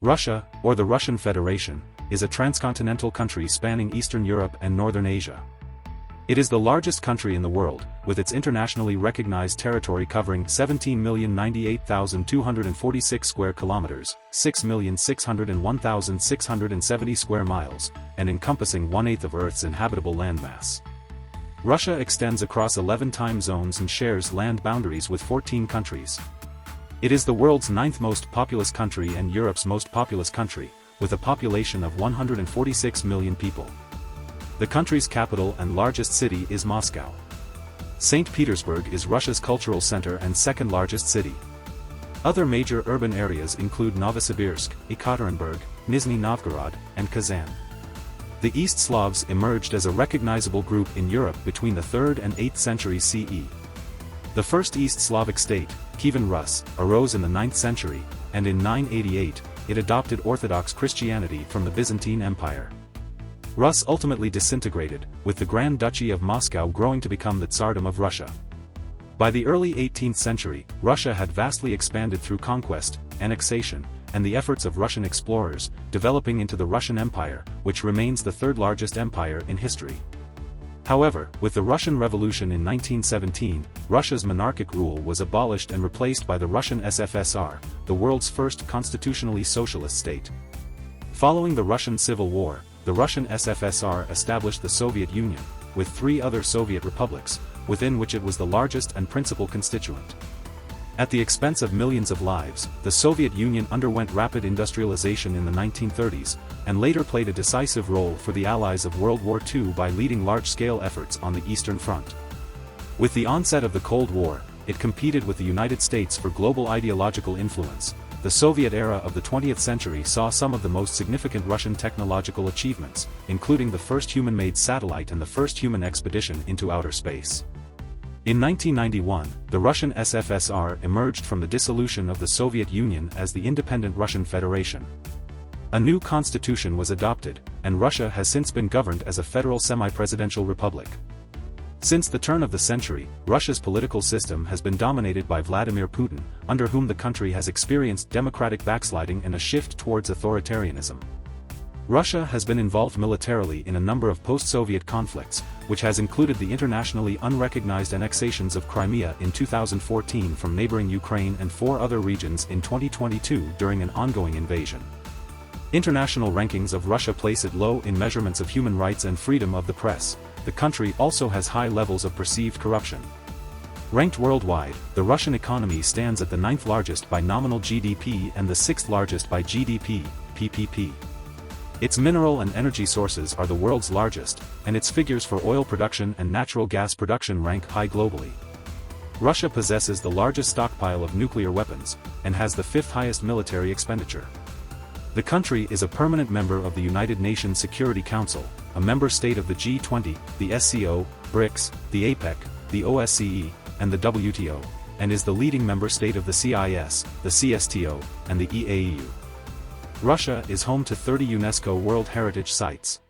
Russia, or the Russian Federation, is a transcontinental country spanning Eastern Europe and Northern Asia. It is the largest country in the world, with its internationally recognized territory covering 17,098,246 square kilometers, 6,601,670 square miles, and encompassing one-eighth of Earth's inhabitable landmass. Russia extends across 11 time zones and shares land boundaries with 14 countries. It is the world's ninth most populous country and Europe's most populous country, with a population of 146 million people. The country's capital and largest city is Moscow. St. Petersburg is Russia's cultural center and second largest city. Other major urban areas include Novosibirsk, Ekaterinburg, Nizhny Novgorod, and Kazan. The East Slavs emerged as a recognizable group in Europe between the 3rd and 8th centuries CE. The first East Slavic state, Kievan Rus, arose in the 9th century, and in 988, it adopted Orthodox Christianity from the Byzantine Empire. Rus ultimately disintegrated, with the Grand Duchy of Moscow growing to become the Tsardom of Russia. By the early 18th century, Russia had vastly expanded through conquest, annexation, and the efforts of Russian explorers, developing into the Russian Empire, which remains the third largest empire in history. However, with the Russian Revolution in 1917, Russia's monarchic rule was abolished and replaced by the Russian SFSR, the world's first constitutionally socialist state. Following the Russian Civil War, the Russian SFSR established the Soviet Union, with 3 other Soviet republics, within which it was the largest and principal constituent. At the expense of millions of lives, the Soviet Union underwent rapid industrialization in the 1930s, and later played a decisive role for the Allies of World War II by leading large-scale efforts on the Eastern Front. With the onset of the Cold War, it competed with the United States for global ideological influence. The Soviet era of the 20th century saw some of the most significant Russian technological achievements, including the first human-made satellite and the first human expedition into outer space. In 1991, the Russian SFSR emerged from the dissolution of the Soviet Union as the independent Russian Federation. A new constitution was adopted, and Russia has since been governed as a federal semi-presidential republic. Since the turn of the century, Russia's political system has been dominated by Vladimir Putin, under whom the country has experienced democratic backsliding and a shift towards authoritarianism. Russia has been involved militarily in a number of post-Soviet conflicts, which has included the internationally unrecognized annexations of Crimea in 2014 from neighboring Ukraine and 4 other regions in 2022 during an ongoing invasion. International rankings of Russia place it low in measurements of human rights and freedom of the press. The country also has high levels of perceived corruption. Ranked worldwide, the Russian economy stands at the 9th largest by nominal GDP and the 6th largest by GDP, PPP. Its mineral and energy sources are the world's largest, and its figures for oil production and natural gas production rank high globally. Russia possesses the largest stockpile of nuclear weapons, and has the 5th highest military expenditure. The country is a permanent member of the United Nations Security Council, a member state of the G20, the SCO, BRICS, the APEC, the OSCE, and the WTO, and is the leading member state of the CIS, the CSTO, and the EAEU. Russia is home to 30 UNESCO World Heritage Sites.